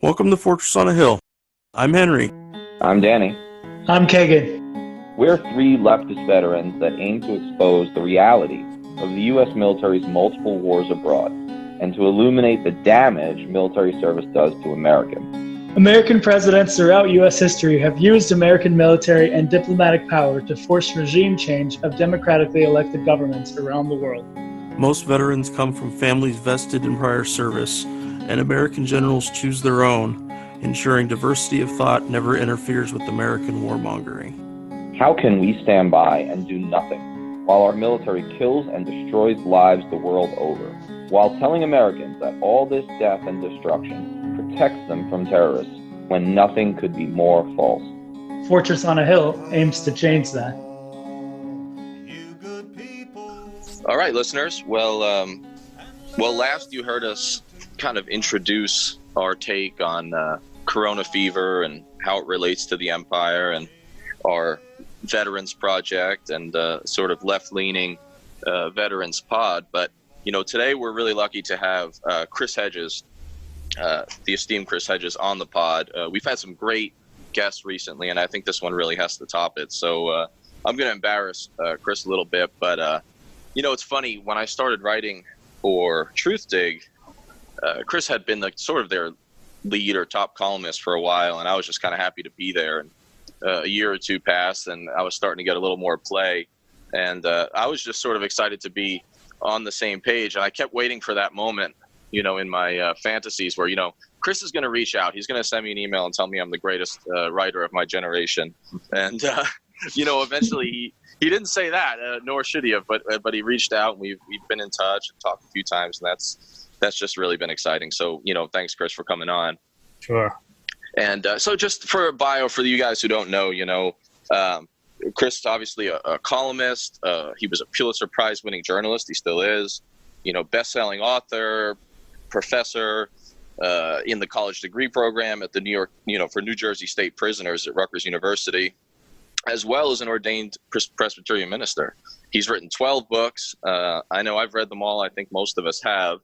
Welcome to Fortress on a Hill. I'm Henry. I'm Danny. I'm Kagan. We're three leftist veterans that aim to expose the reality of the U.S. military's multiple wars abroad and to illuminate the damage military service does to Americans. American presidents throughout U.S. history have used American military and diplomatic power to force regime change of democratically elected governments around the world. Most veterans come from families vested in prior service, and American generals choose their own, ensuring diversity of thought never interferes with American warmongering. How can we stand by and do nothing while our military kills and destroys lives the world over, while telling Americans that all this death and destruction protects them from terrorists when nothing could be more false? Fortress on a Hill aims to change that. All right, listeners. Well, last you heard us kind of introduce our take on Corona fever and how it relates to the empire and our Veterans Project and sort of left-leaning Veterans Pod. But, today we're really lucky to have Chris Hedges, the esteemed Chris Hedges, on the pod. We've had some great guests recently, and I think this one really has to top it. So I'm going to embarrass Chris a little bit, but it's funny, when I started writing for Truth Dig, Chris had been sort of their lead or top columnist for a while, and I was just kind of happy to be there. And a year or two passed, and I was starting to get a little more play, and I was just sort of excited to be on the same page. And I kept waiting for that moment, in my fantasies where, Chris is going to reach out. He's going to send me an email and tell me I'm the greatest writer of my generation. And, eventually he didn't say that, nor should he have, but he reached out, and we've been in touch and talked a few times, and that's just really been exciting. So, thanks, Chris, for coming on. Sure. And so just for a bio for you guys who don't know, Chris is obviously a columnist. He was a Pulitzer Prize-winning journalist. He still is, best-selling author, professor in the college degree program at the New York, for New Jersey state prisoners at Rutgers University, as well as an ordained Presbyterian minister. He's written 12 books. I know I've read them all. I think most of us have,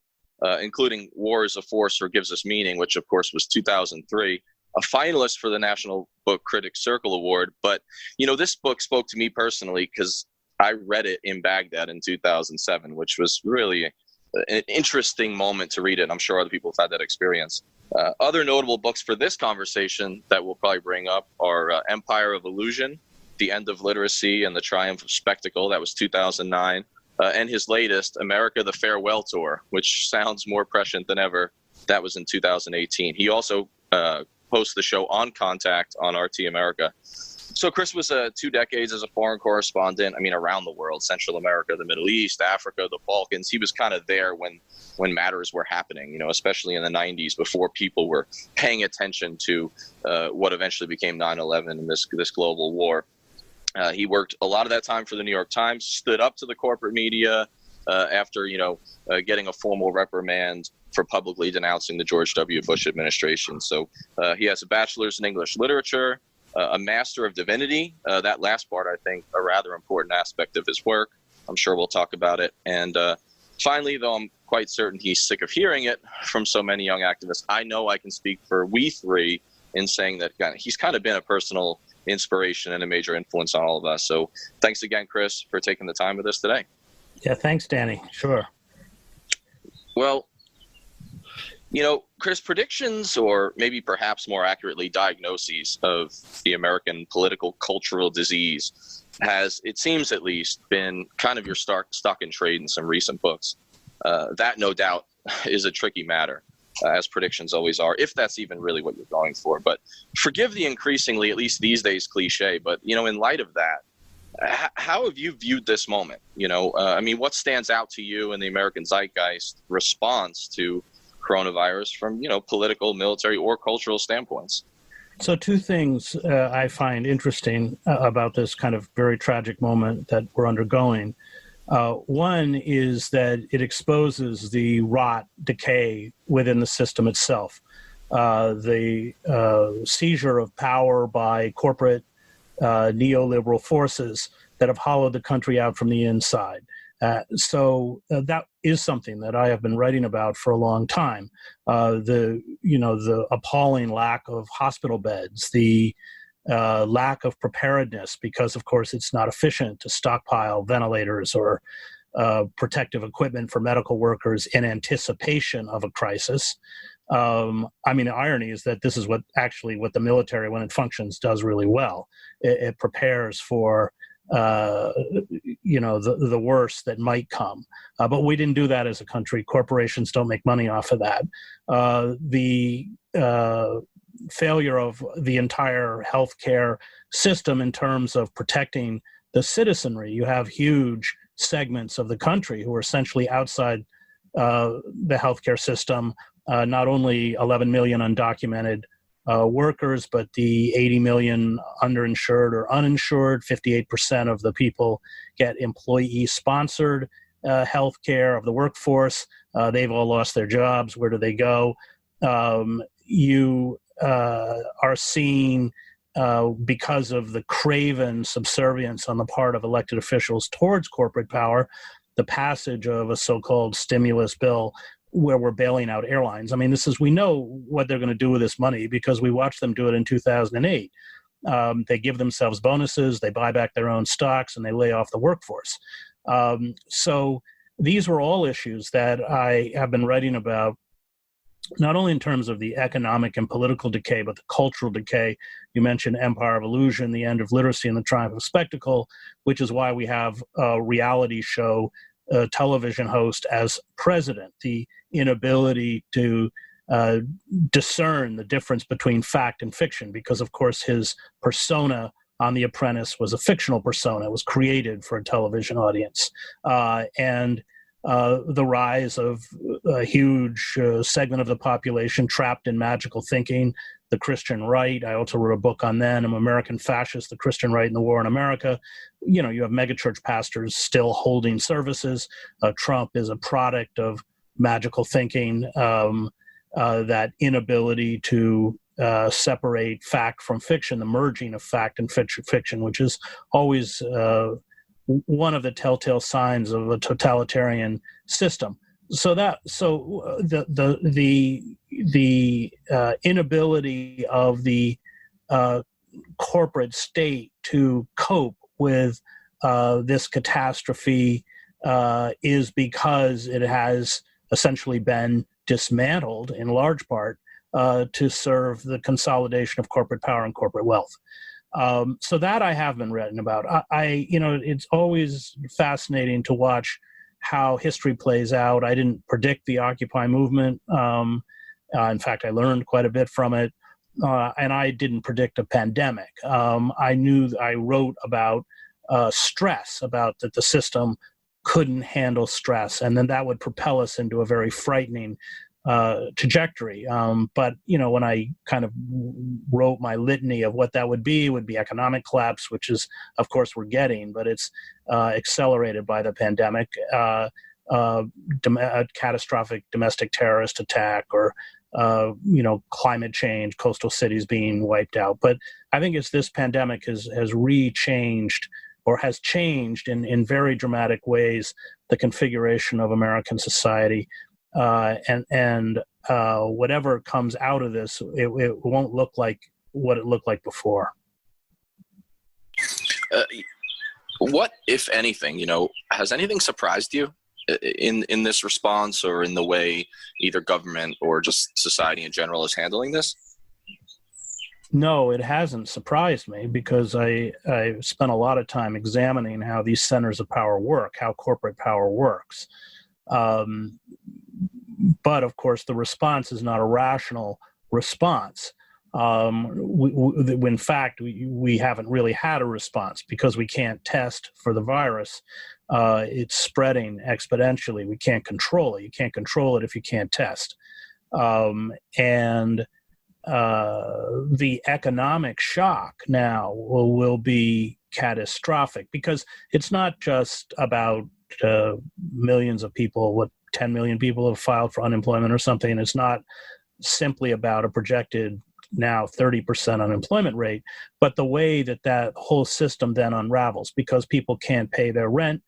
including War is a Force or Gives Us Meaning, which, of course, was 2003. A finalist for the National Book Critics Circle Award. But, this book spoke to me personally because I read it in Baghdad in 2007, which was really an interesting moment to read it. I'm sure other people have had that experience. Other notable books for this conversation that we'll probably bring up are Empire of Illusion, The End of Literacy and the Triumph of Spectacle. That was 2009. And his latest, America, the Farewell Tour, which sounds more prescient than ever. That was in 2018. He also hosts the show On Contact on RT America. So Chris was 2 decades as a foreign correspondent, around the world, Central America, the Middle East, Africa, the Balkans. He was kind of there when matters were happening, especially in the 90s before people were paying attention to what eventually became 9/11 and this global war. He worked a lot of that time for the New York Times, stood up to the corporate media after, getting a formal reprimand for publicly denouncing the George W. Bush administration. So he has a bachelor's in English literature, a master of divinity. That last part, I think, a rather important aspect of his work. I'm sure we'll talk about it. And finally, though I'm quite certain he's sick of hearing it from so many young activists, I know I can speak for we three in saying that he's kind of been a personal inspiration and a major influence on all of us. So thanks again, Chris, for taking the time with us today. Yeah, thanks, Danny. Sure. Well, Chris, predictions, or maybe perhaps more accurately, diagnoses of the American political cultural disease has, it seems at least, been kind of your stock in trade in some recent books. That, no doubt, is a tricky matter, as predictions always are, if that's even really what you're going for. But forgive the increasingly, at least these days, cliche, but, in light of that, how have you viewed this moment? What stands out to you in the American zeitgeist response to coronavirus from, political, military, or cultural standpoints? So 2 things I find interesting about this kind of very tragic moment that we're undergoing. One is that it exposes the rot, decay within the system itself, the seizure of power by corporate neoliberal forces that have hollowed the country out from the inside. So that is something that I have been writing about for a long time. The appalling lack of hospital beds, the lack of preparedness, because of course it's not efficient to stockpile ventilators or protective equipment for medical workers in anticipation of a crisis. The irony is that this is what the military, when it functions, does really well. It prepares for the worst that might come. But we didn't do that as a country. Corporations don't make money off of that. The failure of the entire healthcare system in terms of protecting the citizenry. You have huge segments of the country who are essentially outside the healthcare system, not only 11 million undocumented workers, but the 80 million underinsured or uninsured. 58% of the people get employee-sponsored health care of the workforce. They've all lost their jobs. Where do they go? You are seeing, because of the craven subservience on the part of elected officials towards corporate power, the passage of a so-called stimulus bill where we're bailing out airlines. We know what they're going to do with this money because we watched them do it in 2008. They give themselves bonuses, they buy back their own stocks, and they lay off the workforce. So these were all issues that I have been writing about, not only in terms of the economic and political decay, but the cultural decay. You mentioned Empire of Illusion, the end of literacy, and the triumph of spectacle, which is why we have a reality show television host as president. The inability to discern the difference between fact and fiction, because of course his persona on The Apprentice was a fictional persona. It was created for a television audience. And the rise of a huge segment of the population trapped in magical thinking, the Christian right. I also wrote a book on them, American Fascists, the Christian Right in the War in America. You have megachurch pastors still holding services. Trump is a product of magical thinking, that inability to separate fact from fiction, the merging of fact and fiction, which is always one of the telltale signs of a totalitarian system. So the inability of the corporate state to cope with this catastrophe is because it has essentially been dismantled in large part to serve the consolidation of corporate power and corporate wealth. So that I have been written about. It's always fascinating to watch how history plays out. I didn't predict the Occupy movement. In fact, I learned quite a bit from it. And I didn't predict a pandemic. I wrote about stress, about that the system couldn't handle stress, and then that would propel us into a very frightening trajectory. But when I kind of wrote my litany of what that would be economic collapse, which is, of course, we're getting, but it's accelerated by the pandemic, a catastrophic domestic terrorist attack, or climate change, coastal cities being wiped out. But I think it's this pandemic has rechanged, or has changed in very dramatic ways, the configuration of American society. And whatever comes out of this, it won't look like what it looked like before. What, if anything, has anything surprised you in this response, or in the way either government or just society in general is handling this? No, it hasn't surprised me, because I spent a lot of time examining how these centers of power work, how corporate power works. But of course, the response is not a rational response. In fact, we haven't really had a response because we can't test for the virus. It's spreading exponentially. We can't control it. You can't control it if you can't test. And the economic shock now will be catastrophic, because it's not just about millions of people, 10 million people have filed for unemployment or something. It's not simply about a projected now 30% unemployment rate, but the way that whole system then unravels, because people can't pay their rent,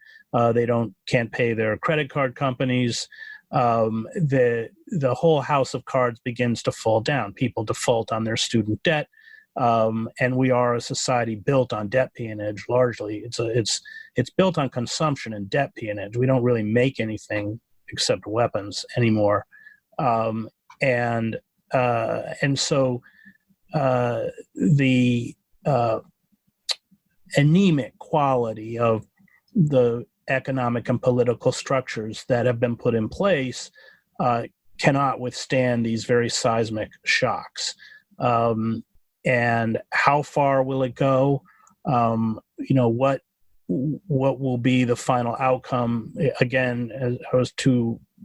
They can't pay their credit card companies. The whole house of cards begins to fall down. People default on their student debt, and we are a society built on debt peonage. Largely, it's built on consumption and debt peonage. We don't really make anything except weapons anymore, and so the anemic quality of the economic and political structures that have been put in place cannot withstand these very seismic shocks. And how far will it go? What will be the final outcome? Again, I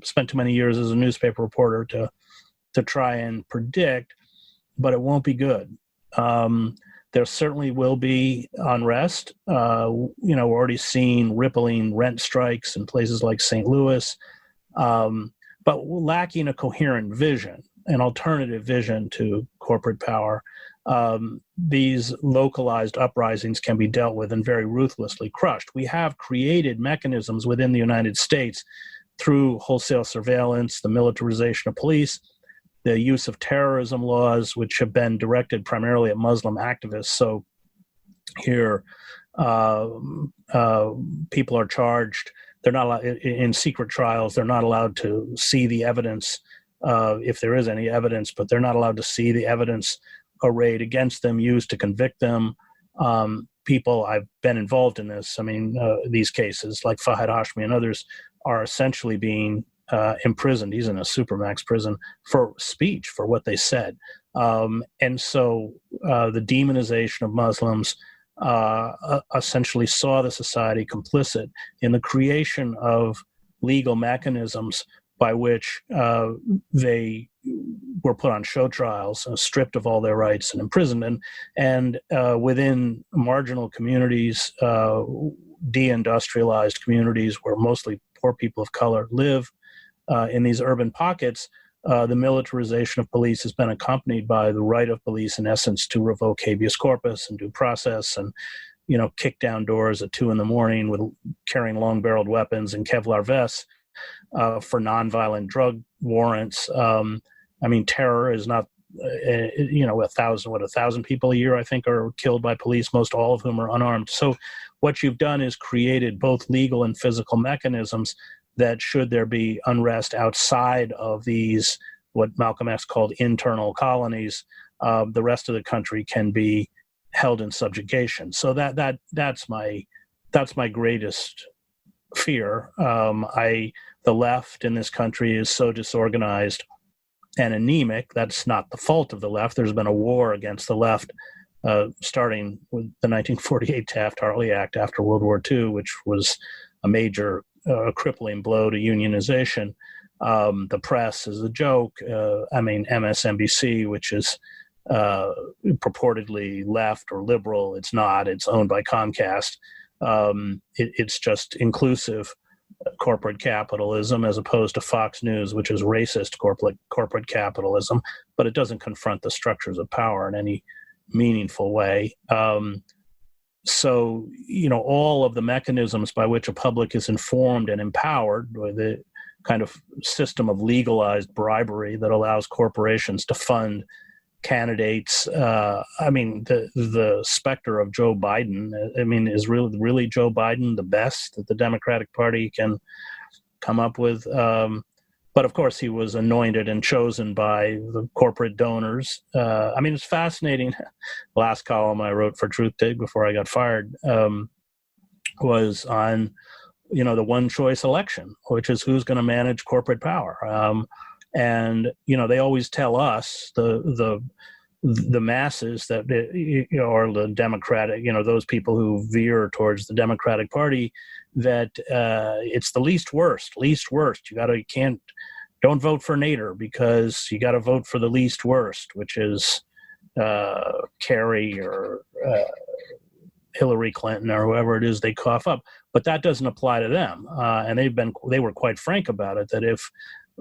spent too many years as a newspaper reporter to try and predict, but it won't be good. There certainly will be unrest. We're already seeing rippling rent strikes in places like St. Louis, but lacking a coherent vision, an alternative vision to corporate power. These localized uprisings can be dealt with and very ruthlessly crushed. We have created mechanisms within the United States through wholesale surveillance, the militarization of police, the use of terrorism laws, which have been directed primarily at Muslim activists. So here, people are charged. They're not allowed, in secret trials. They're not allowed to see the evidence, if there is any evidence, but they're not allowed to see the evidence arrayed against them, used to convict them. People, I've been involved in this. I mean, these cases, like Fahad Hashmi and others, are essentially being imprisoned. He's in a supermax prison for speech, for what they said. And so the demonization of Muslims essentially saw the society complicit in the creation of legal mechanisms by which they were put on show trials, stripped of all their rights and imprisoned. And within marginal communities, deindustrialized communities where mostly poor people of color live, in these urban pockets, the militarization of police has been accompanied by the right of police, in essence, to revoke habeas corpus and due process, and kick down doors at 2 a.m. with carrying long-barreled weapons and Kevlar vests for nonviolent drug warrants. Terror is not, 1,000 people a year, I think, are killed by police, most all of whom are unarmed. So what you've done is created both legal and physical mechanisms that, should there be unrest outside of these, what Malcolm X called internal colonies, the rest of the country can be held in subjugation. So that's my greatest fear. The left in this country is so disorganized and anemic. That's not the fault of the left. There's been a war against the left, starting with the 1948 Taft-Hartley Act after World War II, which was a major crippling blow to unionization. The press is a joke. MSNBC, which is purportedly left or liberal, it's not. It's owned by Comcast. It's just inclusive corporate capitalism, as opposed to Fox News, which is racist corporate capitalism, but it doesn't confront the structures of power in any meaningful way. So, all of the mechanisms by which a public is informed and empowered, with the kind of system of legalized bribery that allows corporations to fund candidates. The specter of Joe Biden, is really Joe Biden the best that the Democratic Party can come up with? But of course, he was anointed and chosen by the corporate donors. It's fascinating. The last column I wrote for TruthDig before I got fired was on, the one choice election, which is who's going to manage corporate power. They always tell us, the masses, that or the Democratic, those people who veer towards the Democratic Party, that it's the least worst. Don't vote for Nader, because you got to vote for the least worst, which is Kerry or Hillary Clinton or whoever it is they cough up. But that doesn't apply to them, and they were quite frank about it, that if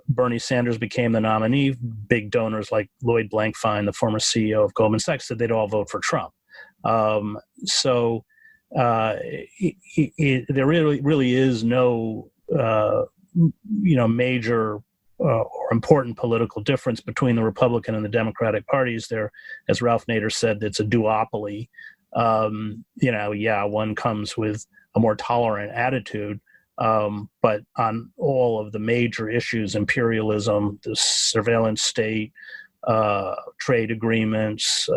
Bernie Sanders became the nominee, big donors like Lloyd Blankfein, the former CEO of Goldman Sachs, said they'd all vote for Trump. So there really is no major or important political difference between the Republican and the Democratic parties. There, as Ralph Nader said, it's a duopoly. One comes with a more tolerant attitude, but on all of the major issues, imperialism, the surveillance state, trade agreements,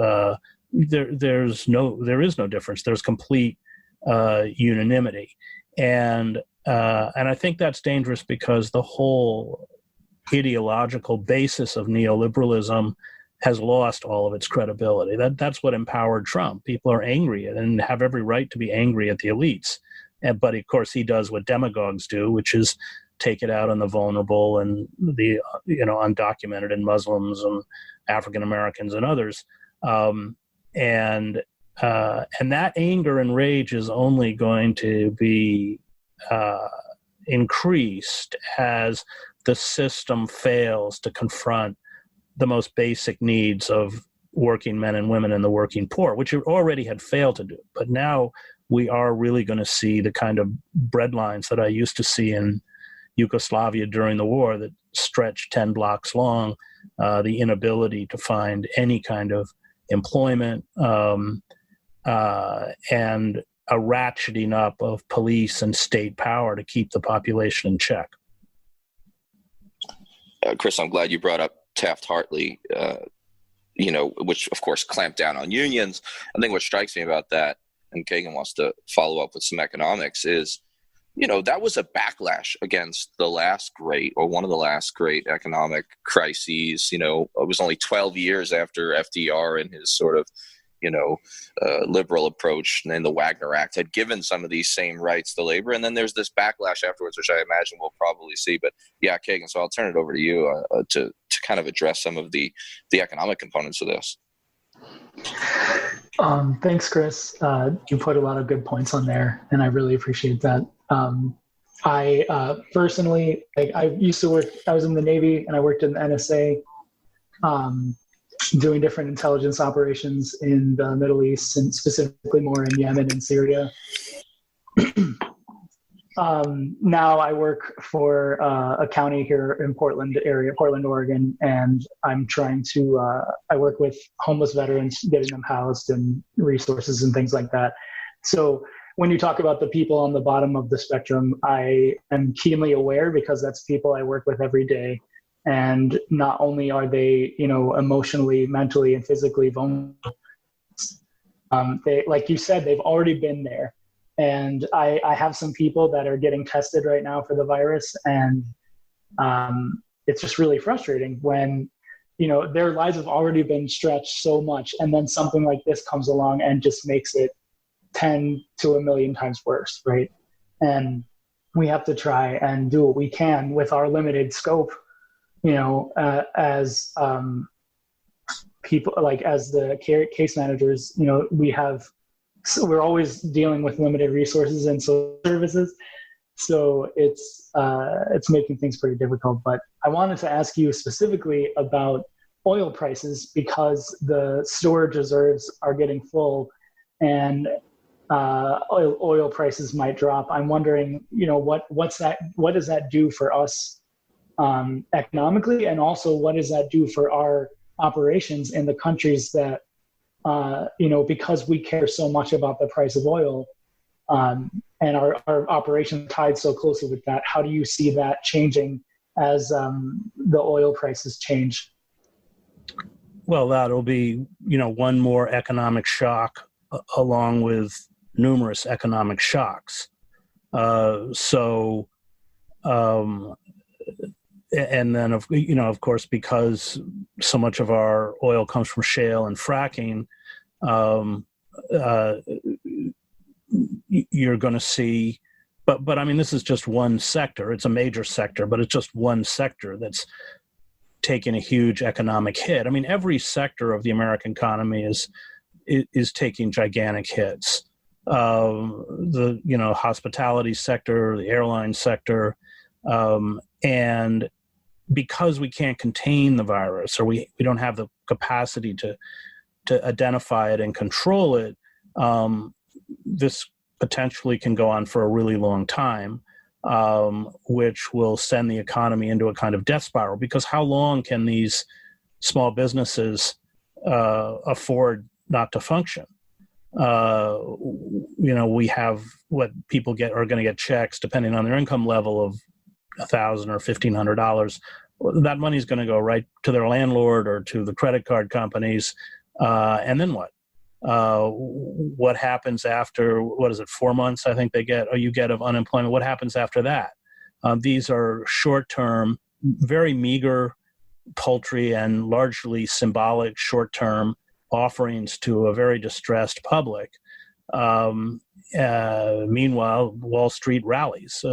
there is no difference. There's complete unanimity, and I think that's dangerous because the whole ideological basis of neoliberalism has lost all of its credibility. That's what empowered Trump. People are angry and have every right to be angry at the elites. But of course, he does what demagogues do, which is take it out on the vulnerable and the undocumented and Muslims and African Americans and others. And that anger and rage is only going to be increased as the system fails to confront the most basic needs of working men and women and the working poor, which it already had failed to do. But now we are really going to see the kind of bread lines that I used to see in Yugoslavia during the war that stretched 10 blocks long, the inability to find any kind of employment, and a ratcheting up of police and state power to keep the population in check. Chris, I'm glad you brought up Taft-Hartley, which of course clamped down on unions. I think what strikes me about that, and Kagan wants to follow up with some economics, is, that was a backlash against the last great, or one of the last great economic crises. It was only 12 years after FDR and his sort of, liberal approach, and then the Wagner Act had given some of these same rights to labor. And then there's this backlash afterwards, which I imagine we'll probably see. But yeah, Kagan, so I'll turn it over to you to kind of address some of the economic components of this. Thanks, Chris. You put a lot of good points on there, and I really appreciate that. I personally, I used to work, I was in the Navy and I worked in the NSA, doing different intelligence operations in the Middle East, and specifically more in Yemen and Syria. Now I work for a county here in Portland, Oregon, and I'm trying to, I work with homeless veterans, getting them housed and resources and things like that. So when you talk about the people on the bottom of the spectrum, I am keenly aware, because that's people I work with every day. And not only are they, emotionally, mentally, and physically vulnerable, they, like you said, they've already been there. And I have some people that are getting tested right now for the virus, and it's just really frustrating when, their lives have already been stretched so much, and then something like this comes along and just makes it 10 to a million times worse, right? And we have to try and do what we can with our limited scope, as people, like as the case managers, we're always dealing with limited resources and services. So it's making things pretty difficult. But I wanted to ask you specifically about oil prices, because the storage reserves are getting full, and oil prices might drop. I'm wondering, what does that do for us economically, and also what does that do for our operations in the countries that, because we care so much about the price of oil, and our operation tied so closely with that. How do you see that changing as the oil prices change? Well, that'll be, one more economic shock along with numerous economic shocks. And then, of course, because so much of our oil comes from shale and fracking, you're going to see, but I mean, this is just one sector. It's a major sector, but it's just one sector that's taking a huge economic hit. I mean, every sector of the American economy is taking gigantic hits. The hospitality sector, the airline sector, and because we can't contain the virus, or we don't have the capacity to identify it and control it, this potentially can go on for a really long time, which will send the economy into a kind of death spiral. Because how long can these small businesses afford not to function? We have what people are going to get checks depending on their income level of $1,000 or $1,500. That money is going to go right to their landlord or to the credit card companies. And then what? What happens after, 4 months, I think you get of unemployment? What happens after that? These are short-term, very meager, paltry, and largely symbolic short-term offerings to a very distressed public. Meanwhile, Wall Street rallies.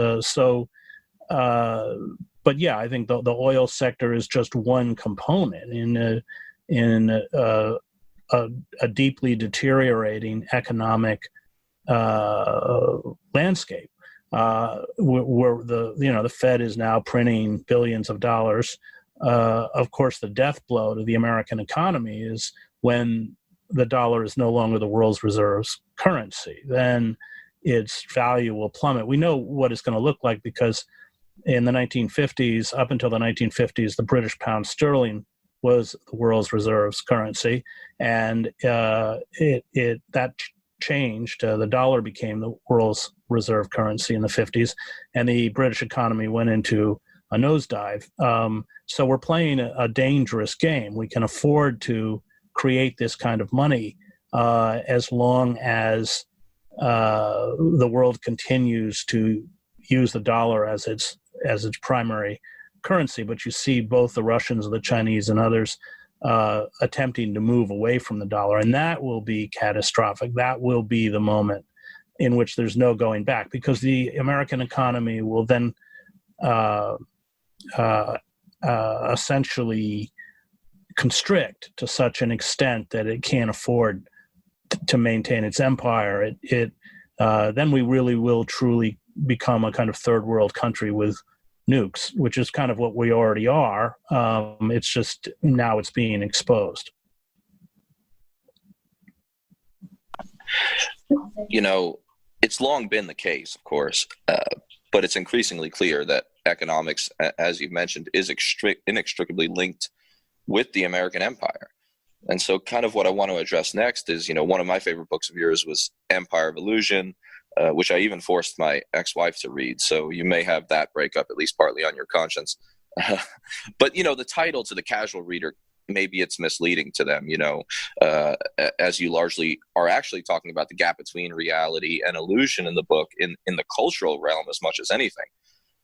But yeah, I think the oil sector is just one component in a deeply deteriorating economic landscape, where the Fed is now printing billions of dollars. Of course, the death blow to the American economy is when the dollar is no longer the world's reserves currency. Then its value will plummet. We know what it's going to look like because in the 1950s, up until the 1950s, the British pound sterling was the world's reserves currency, and that changed. The dollar became the world's reserve currency in the 50s, and the British economy went into a nosedive. So we're playing a dangerous game. We can afford to create this kind of money as long as the world continues to use the dollar as its primary currency. But you see both the Russians, the Chinese, and others attempting to move away from the dollar, and that will be catastrophic. That will be the moment in which there's no going back, because the American economy will then essentially constrict to such an extent that it can't afford to maintain its empire. Then we really will truly become a kind of third world country with nukes, which is kind of what we already are. It's just now it's being exposed. It's long been the case, of course, but it's increasingly clear that economics, as you've mentioned, is inextricably linked with the American empire. And so kind of what I want to address next is, one of my favorite books of yours was Empire of Illusion, which I even forced my ex-wife to read. So you may have that breakup at least partly on your conscience. But, the title to the casual reader, maybe it's misleading to them, as you largely are actually talking about the gap between reality and illusion in the book in the cultural realm as much as anything.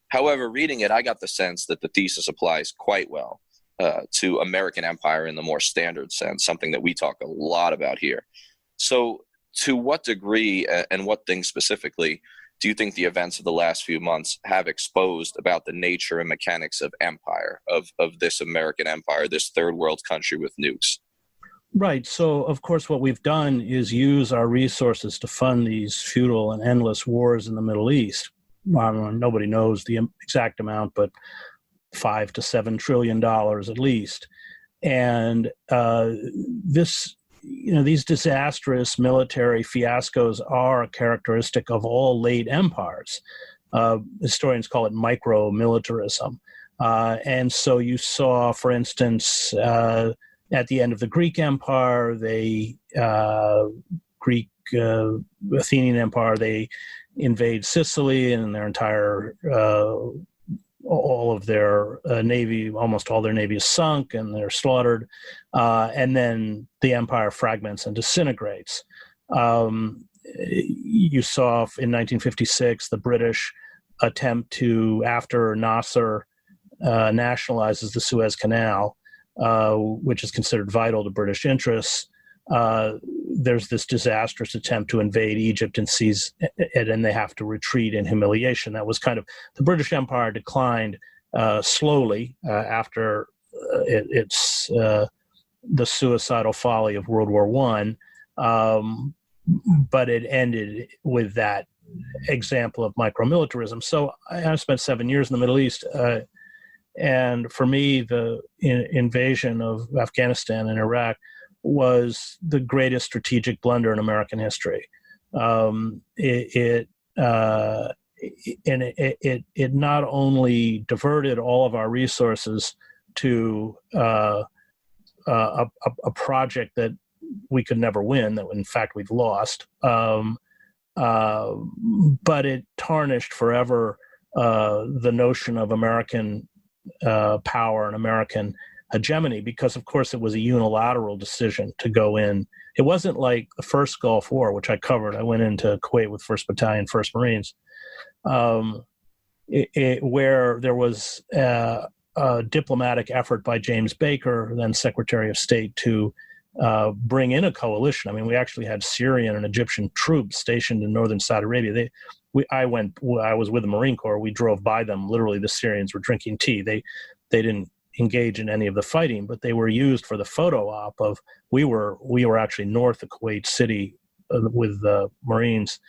However, reading it, I got the sense that the thesis applies quite well to American empire in the more standard sense, something that we talk a lot about here. So to what degree and what things specifically do you think the events of the last few months have exposed about the nature and mechanics of empire, of this American empire, this third world country with nukes? Right. So, of course, what we've done is use our resources to fund these futile and endless wars in the Middle East. Nobody knows the exact amount, but $5 to $7 trillion at least. And these disastrous military fiascos are a characteristic of all late empires. Historians call it micro-militarism. And so you saw, for instance, at the end of the Greek Empire, Athenian Empire, they invade Sicily and their entire all of their navy, almost all their navy is sunk and they're slaughtered. And then the empire fragments and disintegrates. You saw in 1956 the British attempt to, after Nasser nationalizes the Suez Canal, which is considered vital to British interests, there's this disastrous attempt to invade Egypt and seize it, and they have to retreat in humiliation. That was kind of, the British Empire declined slowly after the suicidal folly of World War I, but it ended with that example of micromilitarism. So I spent 7 years in the Middle East, and for me, the invasion of Afghanistan and Iraq was the greatest strategic blunder in American history. It not only diverted all of our resources to a project that we could never win, that in fact we've lost, but it tarnished forever the notion of American power and American hegemony, because of course it was a unilateral decision to go in. It wasn't like the first Gulf War, which I covered. I went into Kuwait with 1st Battalion, 1st Marines, where there was a diplomatic effort by James Baker, then Secretary of State, to bring in a coalition. I mean, we actually had Syrian and Egyptian troops stationed in northern Saudi Arabia. I was with the Marine Corps. We drove by them. Literally, the Syrians were drinking tea. They didn't engage in any of the fighting, but they were used for the photo op of, we were actually north of Kuwait City with the Marines,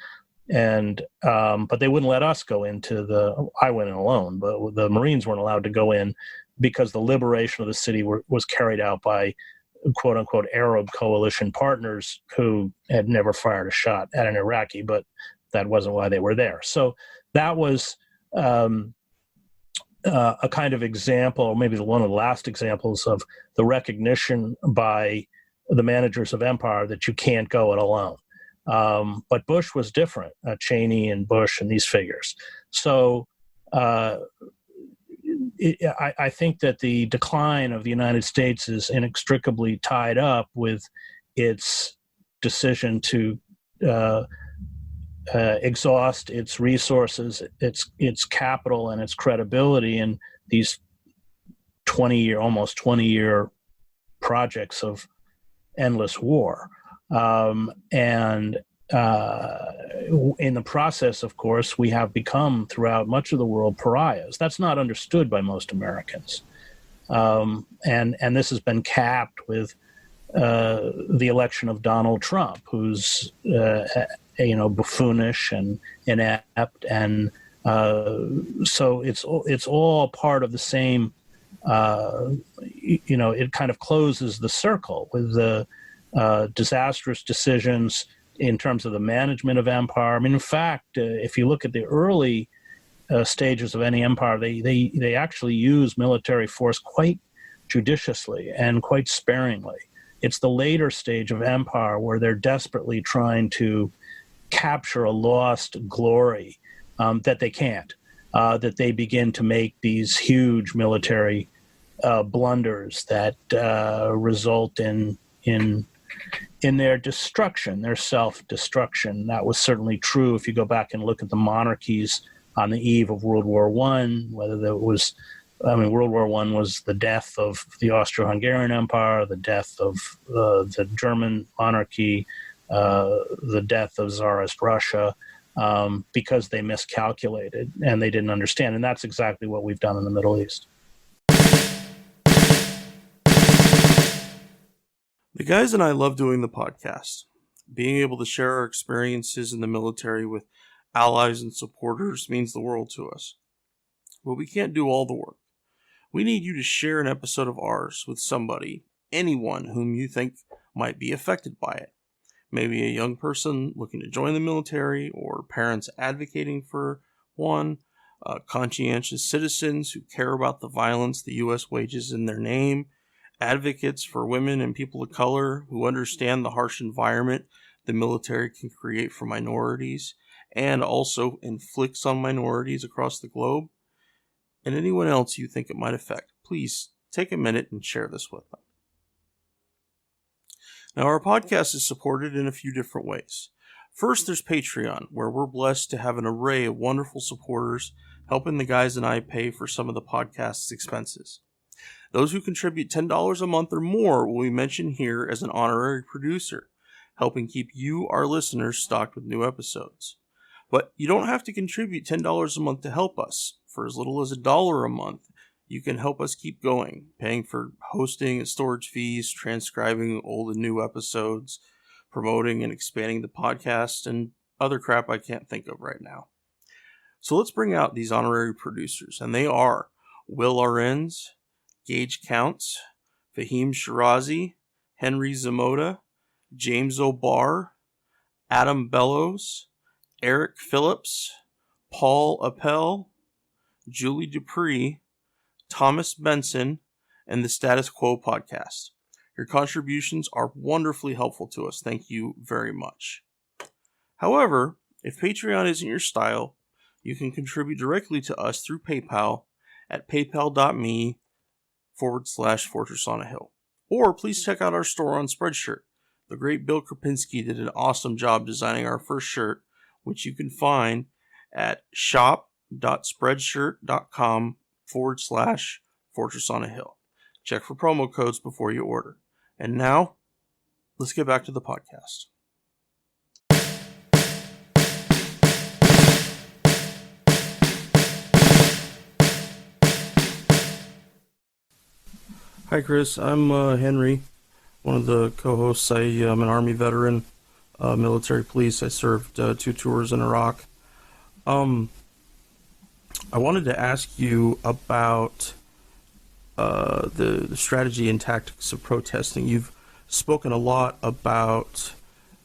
and but they wouldn't let us go into I went in alone, but the Marines weren't allowed to go in because the liberation of the city was carried out by quote unquote Arab coalition partners who had never fired a shot at an Iraqi, but that wasn't why they were there. So that was a kind of example, maybe one of the last examples of the recognition by the managers of empire that you can't go it alone. But Bush was different, Cheney and Bush and these figures. So I think that the decline of the United States is inextricably tied up with its decision to exhaust its resources, its capital, and its credibility in these almost 20-year projects of endless war. And in the process, of course, we have become, throughout much of the world, pariahs. That's not understood by most Americans. And this has been capped with the election of Donald Trump, who's buffoonish and inept, and so it's all part of the same. It kind of closes the circle with the disastrous decisions in terms of the management of empire. I mean, in fact, if you look at the early stages of any empire, they actually use military force quite judiciously and quite sparingly. It's the later stage of empire where they're desperately trying to capture a lost glory that they can't, that they begin to make these huge military blunders that result in their destruction, their self-destruction. That was certainly true if you go back and look at the monarchies on the eve of World War I, World War I was the death of the Austro-Hungarian Empire, the death of the German monarchy, the death of Tsarist Russia, because they miscalculated and they didn't understand. And that's exactly what we've done in the Middle East. The guys and I love doing the podcast. Being able to share our experiences in the military with allies and supporters means the world to us. But we can't do all the work. We need you to share an episode of ours with somebody, anyone whom you think might be affected by it. Maybe a young person looking to join the military, or parents advocating for one, conscientious citizens who care about the violence the U.S. wages in their name, advocates for women and people of color who understand the harsh environment the military can create for minorities and also inflicts on minorities across the globe, and anyone else you think it might affect. Please take a minute and share this with them. Now, our podcast is supported in a few different ways. First, there's Patreon, where we're blessed to have an array of wonderful supporters helping the guys and I pay for some of the podcast's expenses. Those who contribute $10 a month or more will be mentioned here as an honorary producer, helping keep you, our listeners, stocked with new episodes. But you don't have to contribute $10 a month to help us. For as little as $1 a month, you can help us keep going, paying for hosting and storage fees, transcribing old and new episodes, promoting and expanding the podcast, and other crap I can't think of right now. So let's bring out these honorary producers, and they are Will Arends, Gage Counts, Fahim Shirazi, Henry Zamota, James O'Barr, Adam Bellows, Eric Phillips, Paul Appel, Julie Dupree, Thomas Benson, and the Status Quo podcast. Your contributions are wonderfully helpful to us. Thank you very much. However, if Patreon isn't your style, you can contribute directly to us through PayPal at paypal.me/Fortress on a Hill. Or please check out our store on Spreadshirt. The great Bill Krapinski did an awesome job designing our first shirt, which you can find at shop.spreadshirt.com/Fortress on a Hill. Check for promo codes before you order. And now, let's get back to the podcast. Hi, Chris. I'm Henry, one of the co-hosts. I'm an Army veteran, military police. I served 2 tours in Iraq. I wanted to ask you about the strategy and tactics of protesting. You've spoken a lot about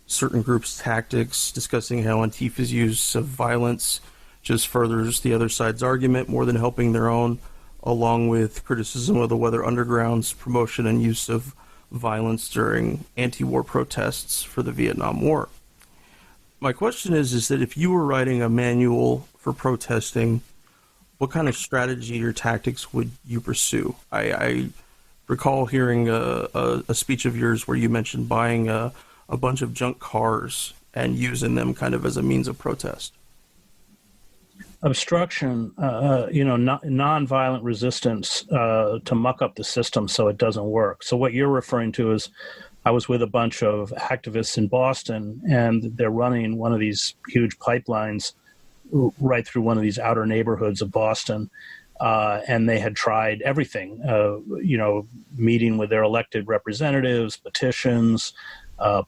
certain groups' tactics, discussing how Antifa's use of violence just furthers the other side's argument more than helping their own, along with criticism of the Weather Underground's promotion and use of violence during anti-war protests for the Vietnam War. My question is that if you were writing a manual for protesting, what kind of strategy or tactics would you pursue? I recall hearing a speech of yours where you mentioned buying a bunch of junk cars and using them kind of as a means of protest. Obstruction, nonviolent resistance to muck up the system so it doesn't work. So what you're referring to is, I was with a bunch of activists in Boston, and they're running one of these huge pipelines right through one of these outer neighborhoods of Boston, and they had tried everything, meeting with their elected representatives, petitions,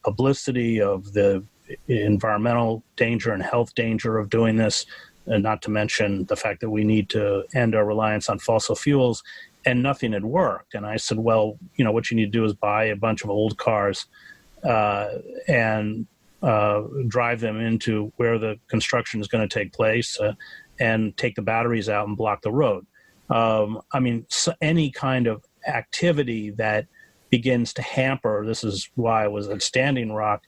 publicity of the environmental danger and health danger of doing this, and not to mention the fact that we need to end our reliance on fossil fuels, and nothing had worked. And I said, well, what you need to do is buy a bunch of old cars and drive them into where the construction is going to take place and take the batteries out and block the road. So any kind of activity that begins to hamper, this is why I was at Standing Rock,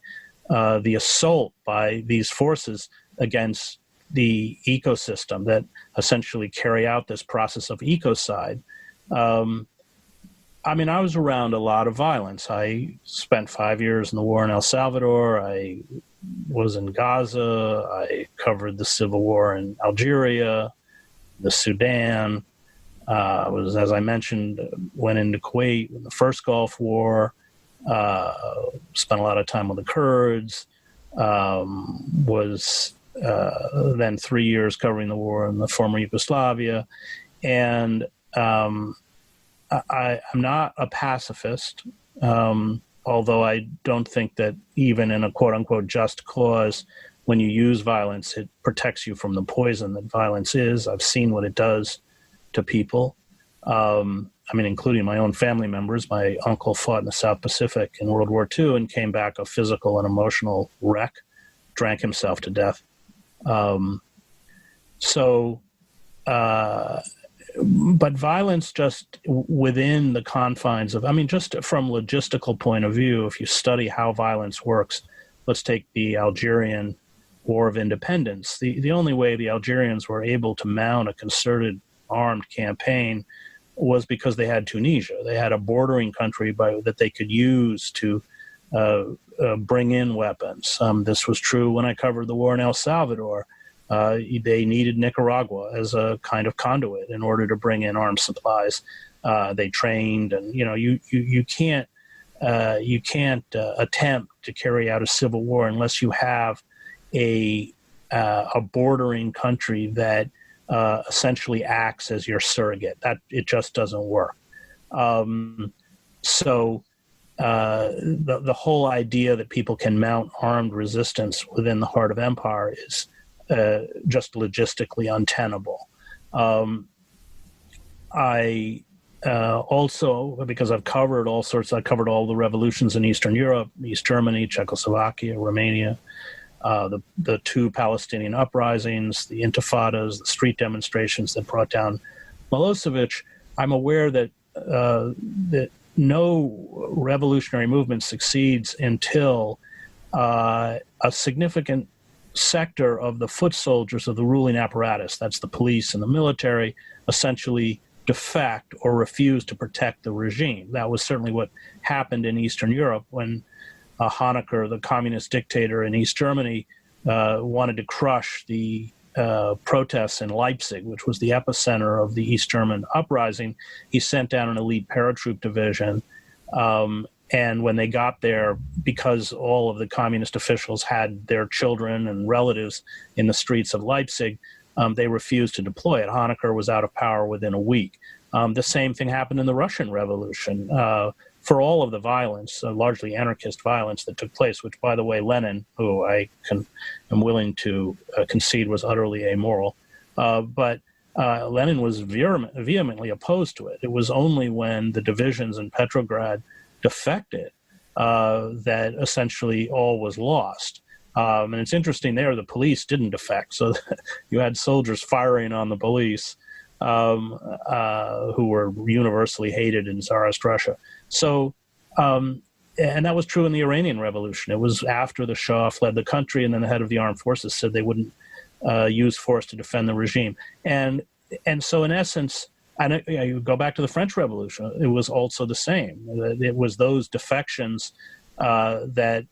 the assault by these forces against the ecosystem that essentially carry out this process of ecocide. I was around a lot of violence. I spent 5 years in the war in El Salvador. I was in Gaza. I covered the civil war in Algeria, the Sudan. As I mentioned, went into Kuwait in the first Gulf War. Spent a lot of time with the Kurds. Was then 3 years covering the war in the former Yugoslavia. And I'm not a pacifist, although I don't think that even in a quote-unquote just cause, when you use violence, it protects you from the poison that violence is. I've seen what it does to people, including my own family members. My uncle fought in the South Pacific in World War II and came back a physical and emotional wreck, drank himself to death. But violence just within the confines of, just from logistical point of view, if you study how violence works, let's take the Algerian War of Independence. The only way the Algerians were able to mount a concerted armed campaign was because they had Tunisia. They had a bordering country that they could use to bring in weapons. This was true when I covered the war in El Salvador. They needed Nicaragua as a kind of conduit in order to bring in arms supplies. They trained, and you can't attempt to carry out a civil war unless you have a bordering country that essentially acts as your surrogate. That it just doesn't work. The whole idea that people can mount armed resistance within the heart of empire is just logistically untenable. I also, because I've covered all the revolutions in Eastern Europe, East Germany, Czechoslovakia, Romania, the two Palestinian uprisings, the intifadas, the street demonstrations that brought down Milosevic, I'm aware that that no revolutionary movement succeeds until a significant sector of the foot soldiers of the ruling apparatus, that's the police and the military, essentially defect or refuse to protect the regime. That was certainly what happened in Eastern Europe when Honecker, the communist dictator in East Germany, wanted to crush the protests in Leipzig, which was the epicenter of the East German uprising. He sent down an elite paratroop division. And when they got there, because all of the communist officials had their children and relatives in the streets of Leipzig, they refused to deploy it. Honecker was out of power within a week. The same thing happened in the Russian Revolution. For all of the violence, largely anarchist violence that took place, which, by the way, Lenin, who I am willing to concede was utterly amoral, but Lenin was vehemently opposed to it. It was only when the divisions in Petrograd defected that essentially all was lost. And it's interesting there, the police didn't defect. So you had soldiers firing on the police who were universally hated in Tsarist Russia. So, and that was true in the Iranian Revolution. It was after the Shah fled the country, and then the head of the armed forces said they wouldn't use force to defend the regime. And so, in essence, and you go back to the French Revolution, it was also the same. It was those defections that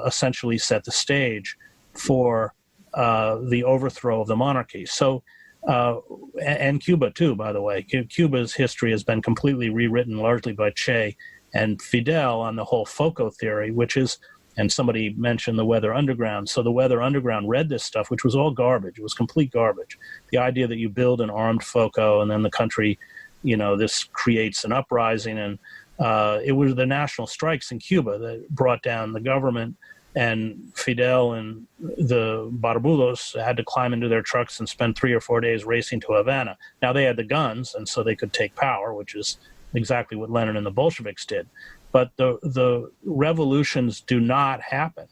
essentially set the stage for the overthrow of the monarchy. So, and Cuba too, by the way. Cuba's history has been completely rewritten largely by Che and Fidel on the whole FOCO theory, which is, and somebody mentioned the Weather Underground. So the Weather Underground read this stuff, which was all garbage. It was complete garbage. The idea that you build an armed FOCO and then the country, this creates an uprising. And it was the national strikes in Cuba that brought down the government, and Fidel and the Barbudos had to climb into their trucks and spend 3 or 4 days racing to Havana. Now, they had the guns, and so they could take power, which is exactly what Lenin and the Bolsheviks did. But the revolutions do not happen.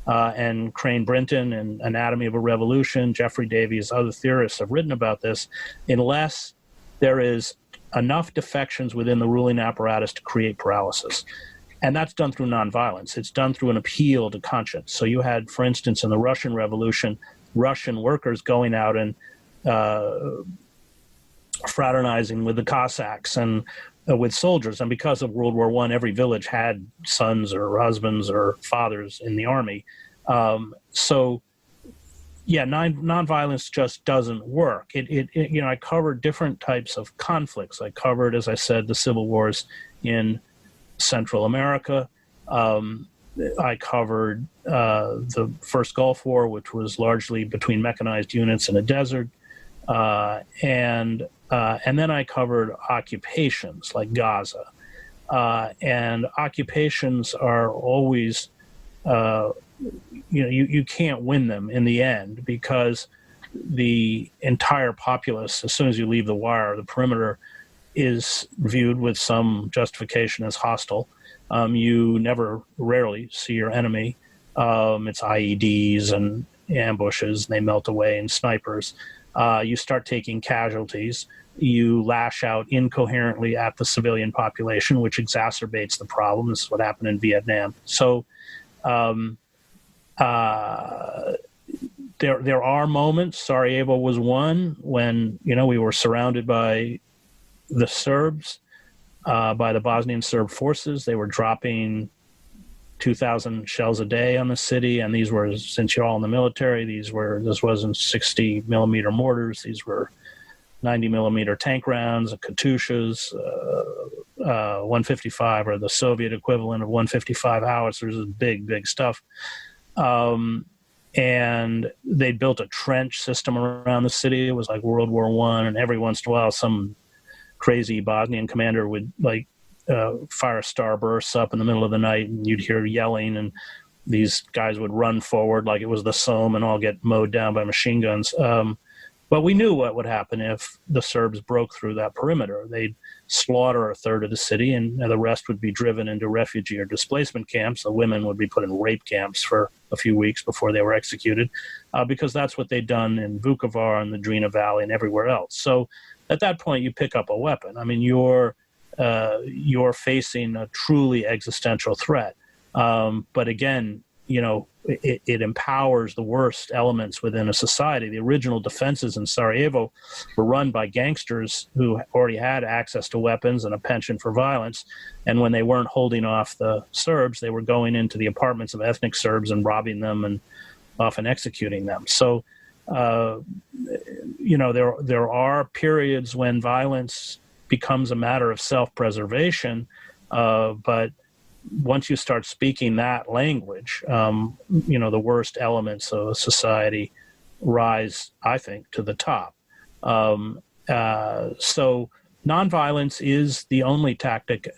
And Crane Brinton and Anatomy of a Revolution, Jeffrey Davies, other theorists have written about this, unless there is enough defections within the ruling apparatus to create paralysis. And that's done through nonviolence. It's done through an appeal to conscience. So you had, for instance, in the Russian Revolution, Russian workers going out and fraternizing with the Cossacks and with soldiers. And because of World War I, every village had sons or husbands or fathers in the army. So, nonviolence just doesn't work. I covered different types of conflicts. I covered, as I said, the civil wars in Central America. I covered the first Gulf War, which was largely between mechanized units in a desert. And then I covered occupations like Gaza. And occupations are always, you can't win them in the end, because the entire populace, as soon as you leave the wire, the perimeter, is viewed with some justification as hostile. You rarely see your enemy. It's IEDs and ambushes, and they melt away, and snipers. You start taking casualties. You lash out incoherently at the civilian population, which exacerbates the problem. This is what happened in Vietnam. So there are moments, Sarajevo was one, when we were surrounded by the Serbs, by the Bosnian Serb forces. They were dropping 2,000 shells a day on the city, and these were, since you're all in the military, this wasn't 60 millimeter mortars. These were 90 millimeter tank rounds, Katyushas, 155, or the Soviet equivalent of 155 howitzers. Big stuff. And they built a trench system around the city. It was like World War I, and every once in a while some crazy Bosnian commander would fire starbursts up in the middle of the night, and you'd hear yelling, and these guys would run forward like it was the Somme and all get mowed down by machine guns. But we knew what would happen if the Serbs broke through that perimeter. They'd slaughter a third of the city, and the rest would be driven into refugee or displacement camps. The women would be put in rape camps for a few weeks before they were executed, because that's what they'd done in Vukovar and the Drina Valley and everywhere else. So at that point, you pick up a weapon. I mean, you're facing a truly existential threat. But again, it empowers the worst elements within a society. The original defenses in Sarajevo were run by gangsters who already had access to weapons and a penchant for violence. And when they weren't holding off the Serbs, they were going into the apartments of ethnic Serbs and robbing them and often executing them. So, there are periods when violence becomes a matter of self-preservation, but once you start speaking that language, the worst elements of a society rise, I think, to the top. So nonviolence is the only tactic,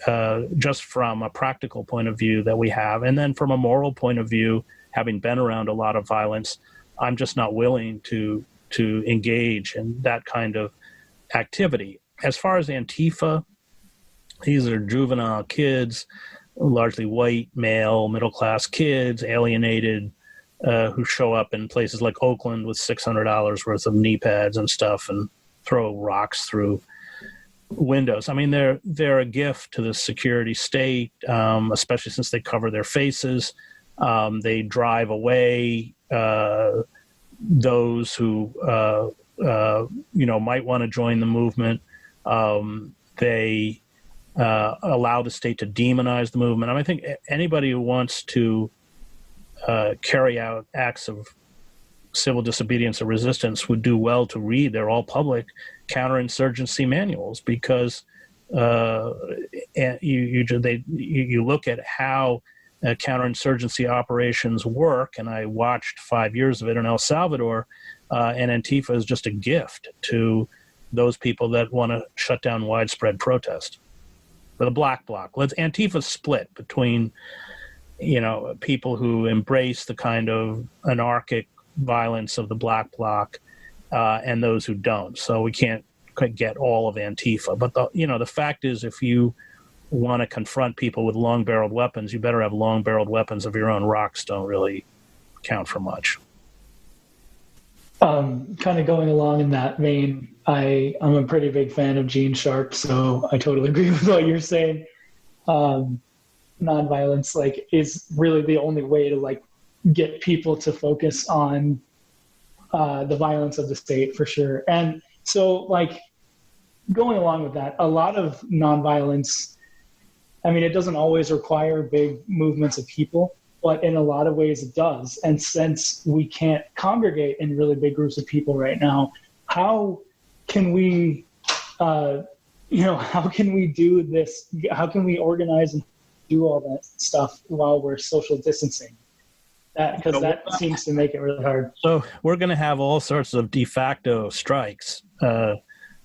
just from a practical point of view, that we have. And then from a moral point of view, having been around a lot of violence, I'm just not willing to engage in that kind of activity. As far as Antifa, these are juvenile kids, largely white, male, middle-class kids, alienated, who show up in places like Oakland with $600 worth of knee pads and stuff and throw rocks through windows. I mean, they're a gift to the security state, especially since they cover their faces. They drive away those who might want to join the movement. They allow the state to demonize the movement. I mean, I think anybody who wants to carry out acts of civil disobedience or resistance would do well to read. They're all public counterinsurgency manuals, because you look at how counterinsurgency operations work, and I watched 5 years of it in El Salvador, and Antifa is just a gift to those people that want to shut down widespread protest. For the black bloc, Antifa split between, people who embrace the kind of anarchic violence of the black bloc, and those who don't. So we can't get all of Antifa. But the fact is, if you want to confront people with long-barreled weapons, you better have long-barreled weapons of your own. Rocks don't really count for much. Kind of going along in that vein, I'm a pretty big fan of Gene Sharp, so I totally agree with what you're saying. Nonviolence, is really the only way to get people to focus on the violence of the state, for sure. And so, going along with that, a lot of nonviolence, I mean, it doesn't always require big movements of people, but in a lot of ways it does. And since we can't congregate in really big groups of people right now, how can we, how can we do this? How can we organize and do all that stuff while we're social distancing? Because that seems to make it really hard. So we're going to have all sorts of de facto strikes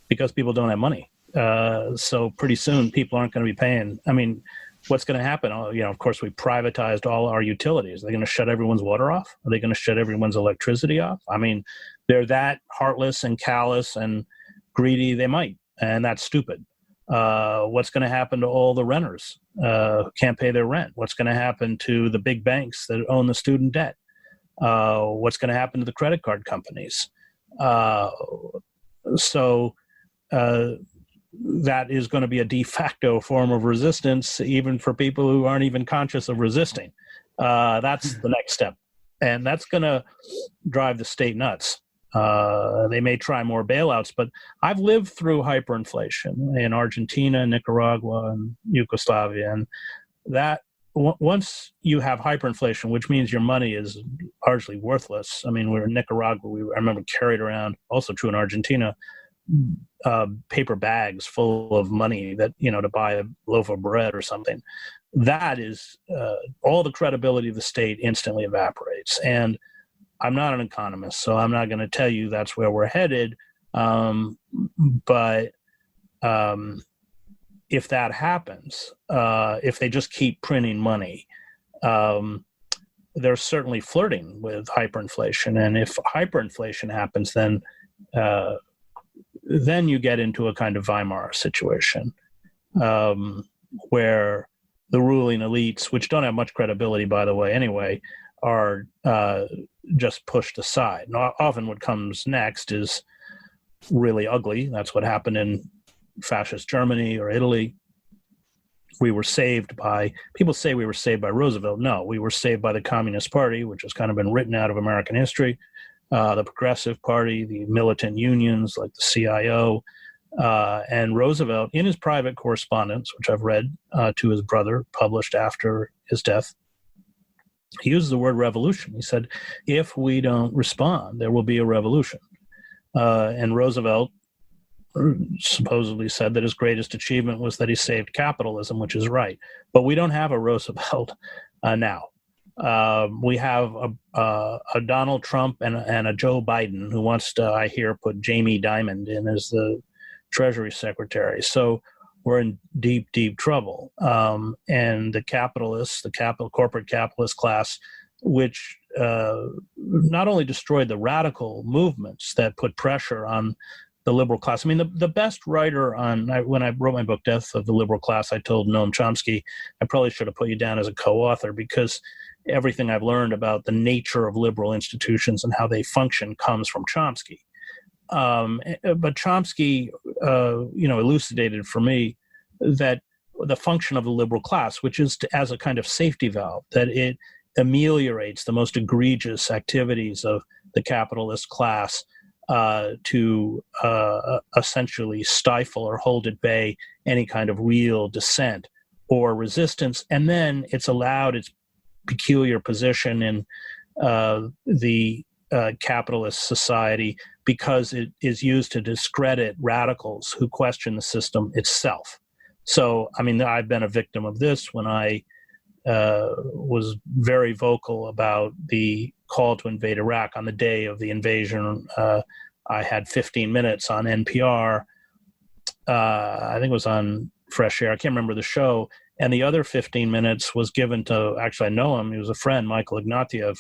because people don't have money. So pretty soon people aren't going to be paying. I mean, what's going to happen? Of course, we privatized all our utilities. Are they going to shut everyone's water off? Are they going to shut everyone's electricity off? I mean, they're that heartless and callous and greedy. They might, and that's stupid. What's going to happen to all the renters who can't pay their rent? What's going to happen to the big banks that own the student debt? What's going to happen to the credit card companies? So that is going to be a de facto form of resistance, even for people who aren't even conscious of resisting. That's the next step. And that's going to drive the state nuts. They may try more bailouts, but I've lived through hyperinflation in Argentina, Nicaragua, and Yugoslavia. And that once you have hyperinflation, which means your money is largely worthless. I mean, we're in Nicaragua. I remember carried around, also true in Argentina, paper bags full of money that, to buy a loaf of bread or something. That is all the credibility of the state instantly evaporates. And I'm not an economist, so I'm not going to tell you that's where we're headed. But if that happens, if they just keep printing money, they're certainly flirting with hyperinflation. And if hyperinflation happens, then then you get into a kind of Weimar situation, where the ruling elites, which don't have much credibility, by the way, anyway, are just pushed aside. And often what comes next is really ugly. That's what happened in fascist Germany or Italy. People say we were saved by Roosevelt. No, we were saved by the Communist Party, which has kind of been written out of American history, the Progressive Party, the militant unions like the CIO, and Roosevelt, in his private correspondence, which I've read to his brother, published after his death, he used the word revolution. He said, if we don't respond, there will be a revolution. And Roosevelt supposedly said that his greatest achievement was that he saved capitalism, which is right. But we don't have a Roosevelt now. We have a Donald Trump and a Joe Biden who wants to, I hear, put Jamie Dimon in as the Treasury Secretary. So we're in deep, deep trouble. And the capitalists, corporate capitalist class, which not only destroyed the radical movements that put pressure on the liberal class. I mean, the best writer when I wrote my book, Death of the Liberal Class, I told Noam Chomsky, I probably should have put you down as a co-author, because everything I've learned about the nature of liberal institutions and how they function comes from Chomsky. But Chomsky, elucidated for me that the function of the liberal class, which is as a kind of safety valve, that it ameliorates the most egregious activities of the capitalist class to essentially stifle or hold at bay any kind of real dissent or resistance. And then it's allowed its peculiar position in the capitalist society because it is used to discredit radicals who question the system itself. So, I mean, I've been a victim of this when I was very vocal about the call to invade Iraq on the day of the invasion. I had 15 minutes on NPR. I think it was on Fresh Air. I can't remember the show. And the other 15 minutes was given to, actually, I know him. He was a friend, Michael Ignatieff.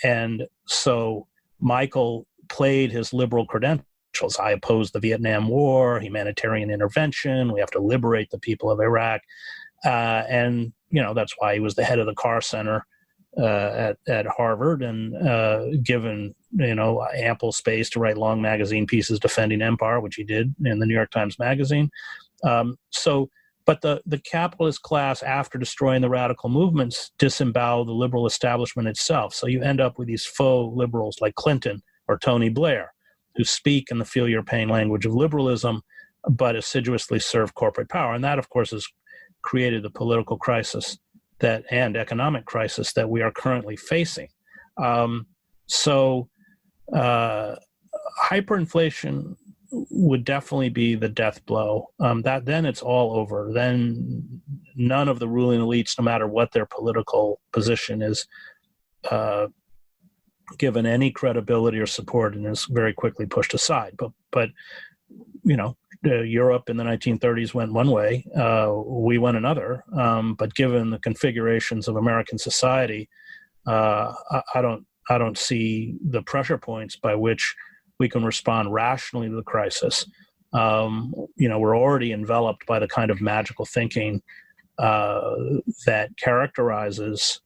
And so Michael played his liberal credentials. I oppose the Vietnam War, humanitarian intervention. We have to liberate the people of Iraq. And, that's why he was the head of the Carr Center at Harvard and given, ample space to write long magazine pieces defending empire, which he did in the New York Times Magazine. But the capitalist class, after destroying the radical movements, disemboweled the liberal establishment itself. So you end up with these faux liberals like Clinton or Tony Blair, who speak in the feel your pain language of liberalism, but assiduously serve corporate power. And that, of course, has created the political crisis and economic crisis that we are currently facing. So hyperinflation would definitely be the death blow. Then it's all over. Then none of the ruling elites, no matter what their political position is, given any credibility or support, and is very quickly pushed aside. But Europe in the 1930s went one way, we went another. But given the configurations of American society, I don't see the pressure points by which we can respond rationally to the crisis. We're already enveloped by the kind of magical thinking that characterizes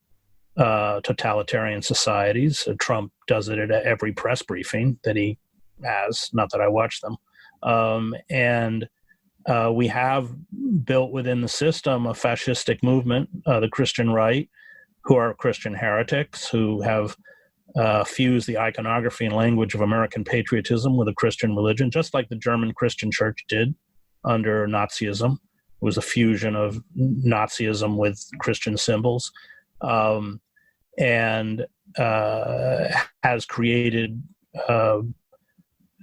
totalitarian societies. Trump does it at every press briefing that he has, not that I watch them. And we have built within the system a fascistic movement, the Christian right, who are Christian heretics, who have fused the iconography and language of American patriotism with a Christian religion, just like the German Christian church did under Nazism. It was a fusion of Nazism with Christian symbols, and has created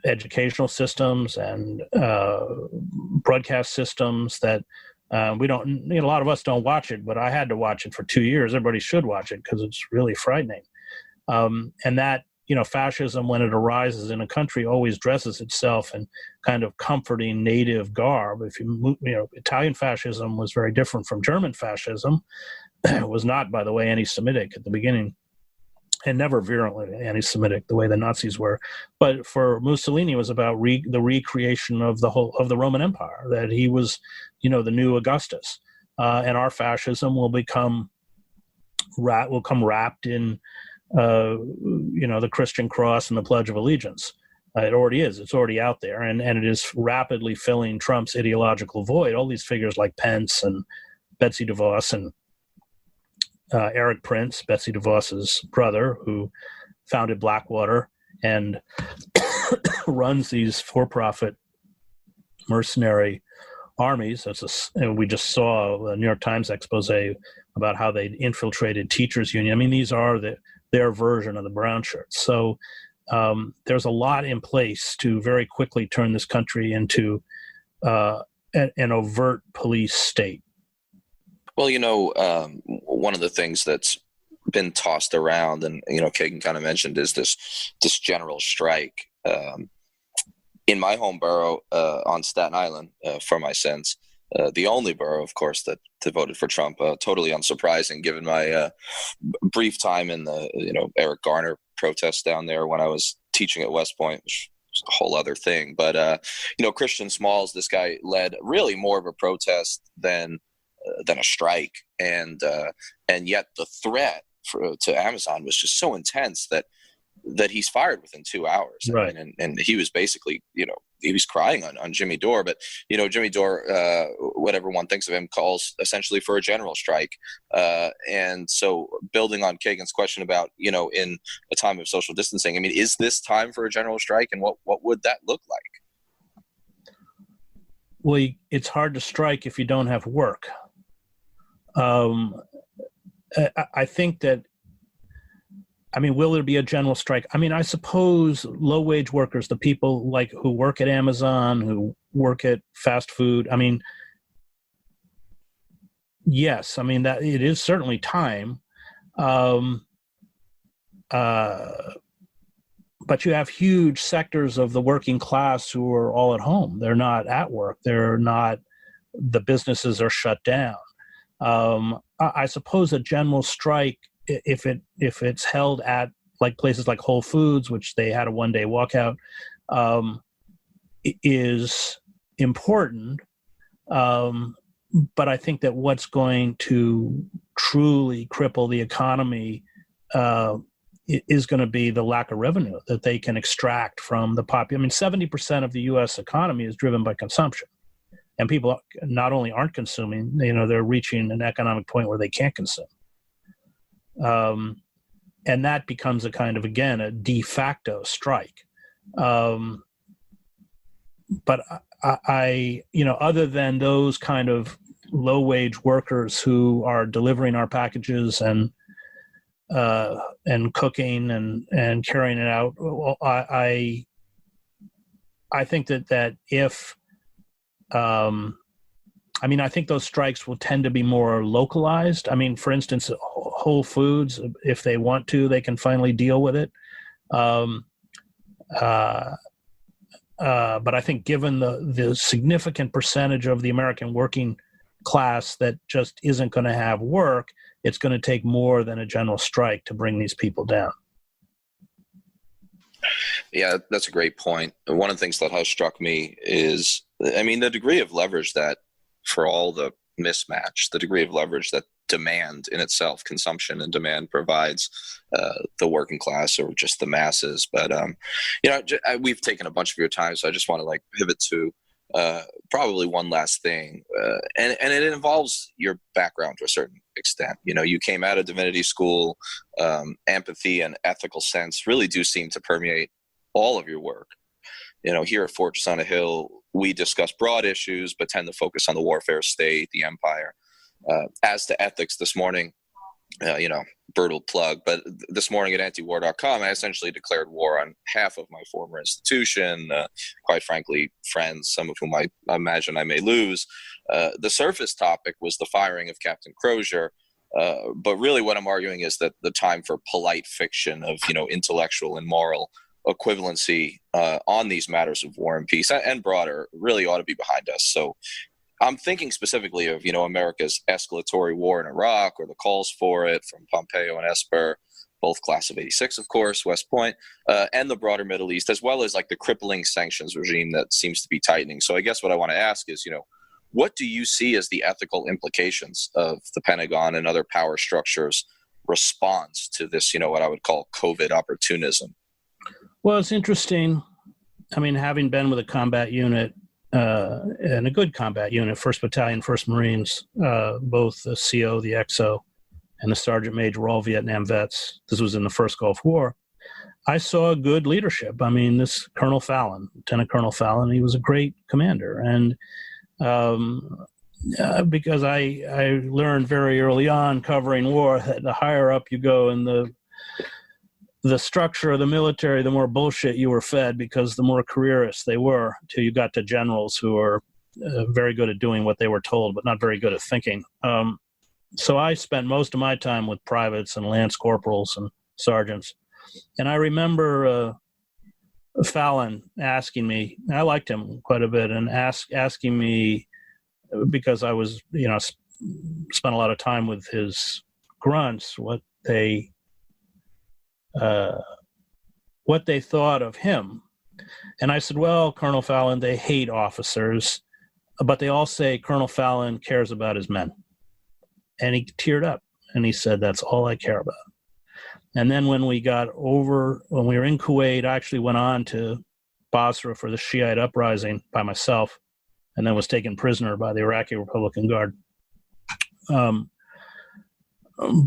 educational systems and broadcast systems that we don't, a lot of us don't watch it, but I had to watch it for 2 years. Everybody should watch it because it's really frightening. And that, fascism, when it arises in a country, always dresses itself in kind of comforting native garb. If Italian fascism was very different from German fascism. It was not, by the way, anti-Semitic at the beginning. and never virulently anti-Semitic the way the Nazis were. But for Mussolini, it was about the recreation of the Roman Empire, that he was, the new Augustus, and our fascism will come wrapped in, the Christian cross and the Pledge of Allegiance. It already is. It's already out there, and it is rapidly filling Trump's ideological void. All these figures like Pence and Betsy DeVos and Eric Prince, Betsy DeVos's brother, who founded Blackwater and runs these for-profit mercenary armies. We just saw a New York Times expose about how they infiltrated teachers' union. I mean, these are their version of the brown shirts. So there's a lot in place to very quickly turn this country into an overt police state. Well, one of the things that's been tossed around, and Kagan kind of mentioned, is this general strike in my home borough on Staten Island. For my sense, the only borough, of course, that voted for Trump. Totally unsurprising, given my brief time in the Eric Garner protests down there when I was teaching at West Point, which is a whole other thing. But Christian Smalls, this guy led really more of a protest than a strike, and yet the threat to Amazon was just so intense that he's fired within 2 hours. Right. And he was basically, he was crying on Jimmy Dore, but Jimmy Dore, whatever one thinks of him, calls essentially for a general strike. And so, building on Kagan's question about in a time of social distancing, I mean, is this time for a general strike, and what would that look like? Well, it's hard to strike if you don't have work. I think that, will there be a general strike? I suppose low-wage workers, the people who work at Amazon, who work at fast food, yes, that it is certainly time. But you have huge sectors of the working class who are all at home. They're not at work. The businesses are shut down. I suppose a general strike, if it's held at places like Whole Foods, which they had a one-day walkout, is important. But I think that what's going to truly cripple the economy is going to be the lack of revenue that they can extract from the population. 70% of the U.S. economy is driven by consumption. And people not only aren't consuming, they're reaching an economic point where they can't consume. And that becomes a kind of, again, a de facto strike. But I other than those kind of low-wage workers who are delivering our packages and cooking and carrying it out, I think that if I think those strikes will tend to be more localized. For instance, Whole Foods, if they want to, they can finally deal with it. But I think given the significant percentage of the American working class that just isn't going to have work, it's going to take more than a general strike to bring these people down. Yeah, that's a great point. One of the things that has struck me is, the degree of leverage that, for all the mismatch, the degree of leverage that demand in itself, consumption and demand, provides the working class or just the masses. But, we've taken a bunch of your time, so I just want to pivot to probably one last thing. And it involves your background to a certain extent. You came out of divinity school. Empathy and ethical sense really do seem to permeate all of your work. Here at Fortress on a Hill, we discuss broad issues, but tend to focus on the warfare state, the empire. As to ethics this morning, brutal plug, but this morning at antiwar.com, I essentially declared war on half of my former institution, quite frankly, friends, some of whom I imagine I may lose. The surface topic was the firing of Captain Crozier, but really what I'm arguing is that the time for polite fiction of, intellectual and moral equivalency on these matters of war and peace and broader really ought to be behind us. So I'm thinking specifically of, America's escalatory war in Iraq, or the calls for it from Pompeo and Esper, both Class of 86, of course, West Point, and the broader Middle East, as well as like the crippling sanctions regime that seems to be tightening. So I guess what I want to ask is, what do you see as the ethical implications of the Pentagon and other power structures' response to this, what I would call COVID opportunism? Well, it's interesting. I mean, having been with a combat unit, and a good combat unit, 1st Battalion, 1st Marines, both the CO, the XO, and the Sergeant Major were all Vietnam vets. This was in the first Gulf War. I saw good leadership. I mean, this Colonel Fallon, Lieutenant Colonel Fallon, he was a great commander. And because I learned very early on covering war that the higher up you go in the structure of the military, the more bullshit you were fed, because the more careerists they were, till you got to generals who are very good at doing what they were told, but not very good at thinking. So I spent most of my time with privates and lance corporals and sergeants. And I remember Fallon asking me, I liked him quite a bit, and asking me, because I was, spent a lot of time with his grunts, what they thought of him. And I said, well, Colonel Fallon, they hate officers, but they all say Colonel Fallon cares about his men. And he teared up and he said, that's all I care about. And then when we were in Kuwait, I actually went on to Basra for the Shiite uprising by myself, and then was taken prisoner by the Iraqi Republican Guard.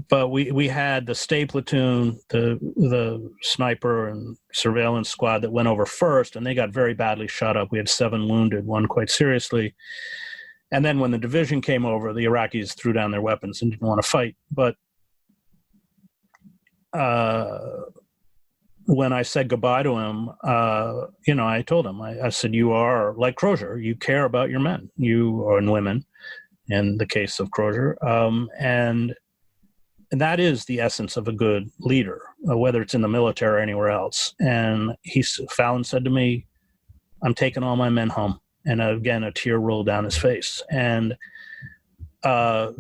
But we had the stay platoon, the sniper and surveillance squad that went over first, and they got very badly shot up. We had 7 wounded, 1 quite seriously. And then when the division came over, the Iraqis threw down their weapons and didn't want to fight. But when I said goodbye to him, I told him, I said, you are like Crozier. You care about your men, and women, in the case of Crozier. And that is the essence of a good leader, whether it's in the military or anywhere else. And Fallon said to me, I'm taking all my men home. And again, a tear rolled down his face. And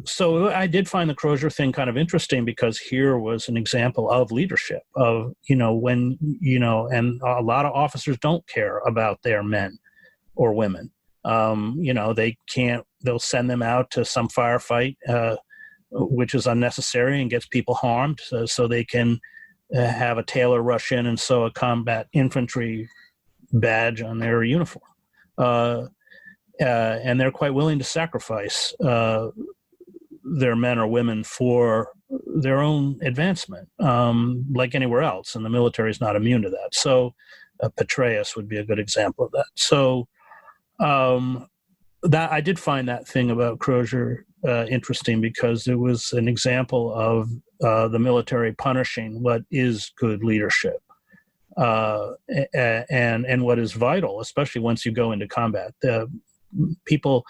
so I did find the Crozier thing kind of interesting, because here was an example of leadership of, and a lot of officers don't care about their men or women. They'll send them out to some firefight, which is unnecessary and gets people harmed, so they can have a tailor rush in and sew a combat infantry badge on their uniform. And they're quite willing to sacrifice their men or women for their own advancement, like anywhere else. And the military is not immune to that. So Petraeus would be a good example of that. So that I did find that thing about Crozier interesting, because it was an example of the military punishing what is good leadership. And what is vital, especially once you go into combat. People,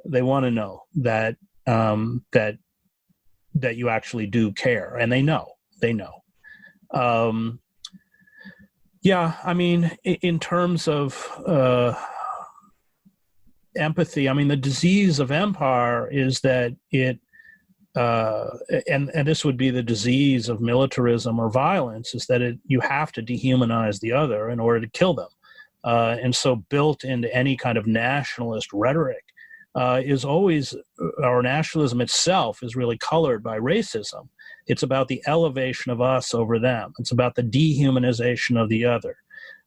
they want to know that that you actually do care, and they know. Yeah, I mean, in terms of empathy, I mean, the disease of empire is that it, and this would be the disease of militarism or violence, is that you have to dehumanize the other in order to kill them. And so built into any kind of nationalist rhetoric is always, our nationalism itself is really colored by racism. It's about the elevation of us over them. It's about the dehumanization of the other.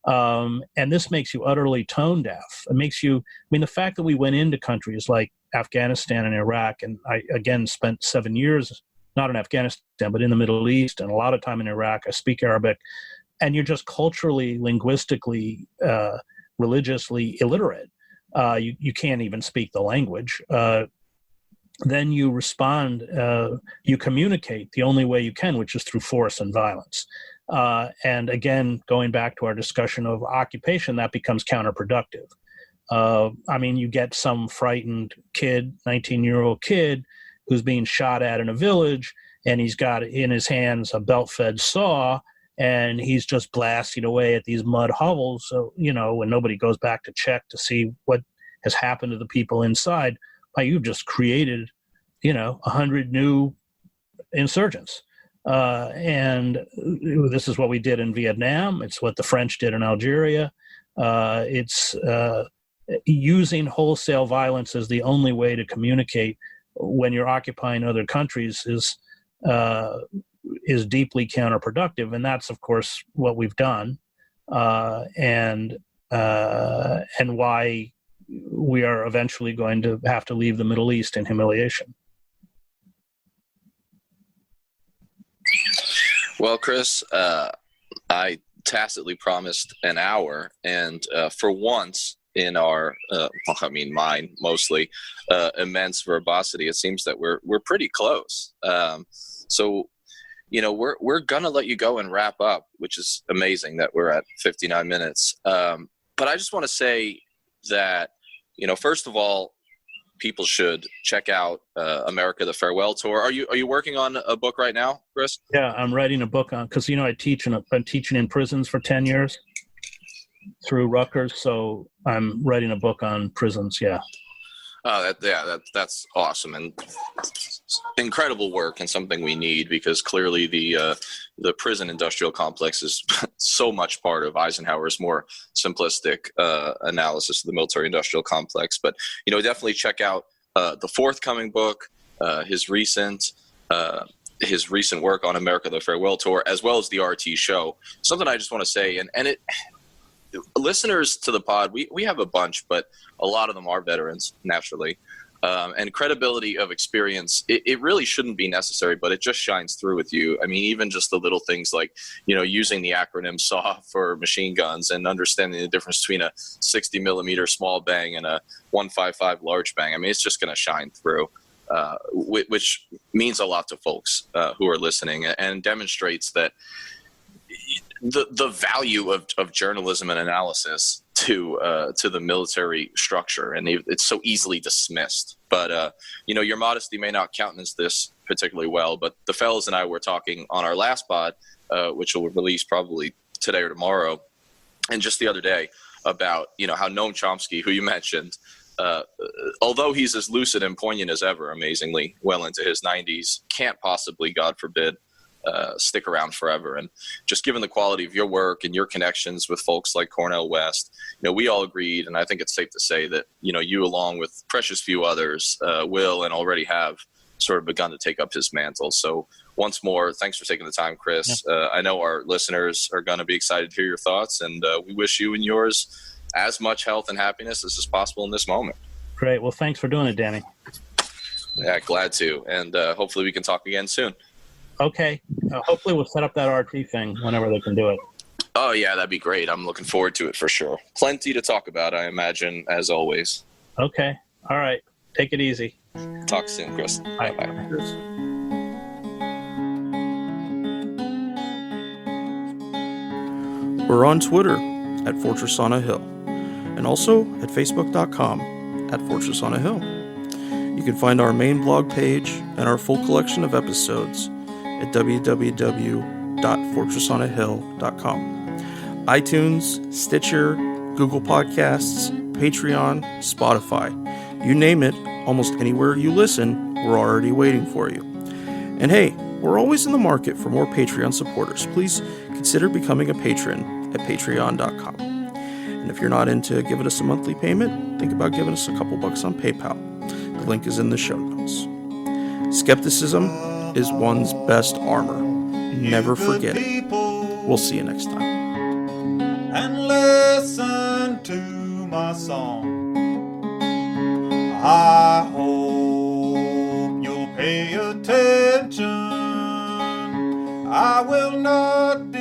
And this makes you utterly tone deaf. It makes you, I mean, the fact that we went into countries like Afghanistan and Iraq, and I, again, spent 7 years, not in Afghanistan, but in the Middle East, and a lot of time in Iraq. I speak Arabic, and you're just culturally, linguistically, religiously illiterate. You can't even speak the language. Then you respond, you communicate the only way you can, which is through force and violence. And again, going back to our discussion of occupation, that becomes counterproductive. I mean, you get some frightened kid, 19-year-old kid, who's being shot at in a village, and he's got in his hands a belt-fed saw, and he's just blasting away at these mud hovels. So, when nobody goes back to check to see what has happened to the people inside, you've just created, 100 new insurgents. And this is what we did in Vietnam. It's what the French did in Algeria. It's using wholesale violence as the only way to communicate when you're occupying other countries is deeply counterproductive. And that's, of course, what we've done, and why we are eventually going to have to leave the Middle East in humiliation. Well, Chris, I tacitly promised an hour, and for once in our, mine mostly, immense verbosity, it seems that we're pretty close. So, we're gonna let you go and wrap up, which is amazing that we're at 59 minutes. But I just want to say that, first of all, people should check out America: The Farewell Tour. Are you working on a book right now, Chris? Yeah, I'm writing a book on, because I'm teaching in prisons for 10 years through Rutgers, so I'm writing a book on prisons. Yeah. That's awesome and incredible work, and something we need, because clearly the prison industrial complex is so much part of Eisenhower's more simplistic analysis of the military industrial complex. But definitely check out the forthcoming book, his recent work on America: The Farewell Tour, as well as the RT show. Something I just want to say, and it. Listeners to the pod, we have a bunch, but a lot of them are veterans, naturally. And credibility of experience, it really shouldn't be necessary, but it just shines through with you. I mean, even just the little things like, using the acronym SAW for machine guns and understanding the difference between a 60 millimeter small bang and a 155 large bang. I mean, it's just going to shine through, which means a lot to folks who are listening, and demonstrates that the value of journalism and analysis to the military structure, and it's so easily dismissed. But your modesty may not countenance this particularly well. But the fellas and I were talking on our last pod, which will release probably today or tomorrow, and just the other day, about how Noam Chomsky, who you mentioned, although he's as lucid and poignant as ever, amazingly well into his 90s, can't possibly, God forbid, stick around forever. And just given the quality of your work and your connections with folks like Cornel West, we all agreed, and I think it's safe to say that you, along with precious few others, will and already have sort of begun to take up his mantle. So once more, thanks for taking the time, Chris. I know our listeners are going to be excited to hear your thoughts, and we wish you and yours as much health and happiness as is possible in this moment. Great. Well, thanks for doing it, Danny. Yeah, glad to. And hopefully we can talk again soon. Okay. Hopefully we'll set up that RT thing whenever they can do it. Oh, yeah, that'd be great. I'm looking forward to it for sure. Plenty to talk about, I imagine, as always. Okay. All right. Take it easy. Talk soon, Chris. Bye. Bye-bye. We're on Twitter at Fortress on a Hill, and also at Facebook.com at Fortress on a Hill. You can find our main blog page and our full collection of episodes at www.fortressonahill.com. iTunes, Stitcher, Google Podcasts, Patreon, Spotify. You name it, almost anywhere you listen, we're already waiting for you. And hey, we're always in the market for more Patreon supporters. Please consider becoming a patron at patreon.com. And if you're not into giving us a monthly payment, think about giving us a couple bucks on PayPal. The link is in the show notes. Skepticism is one's best armor. Never forget it. We'll see you next time. And listen to my song. I hope you'll pay attention. I will not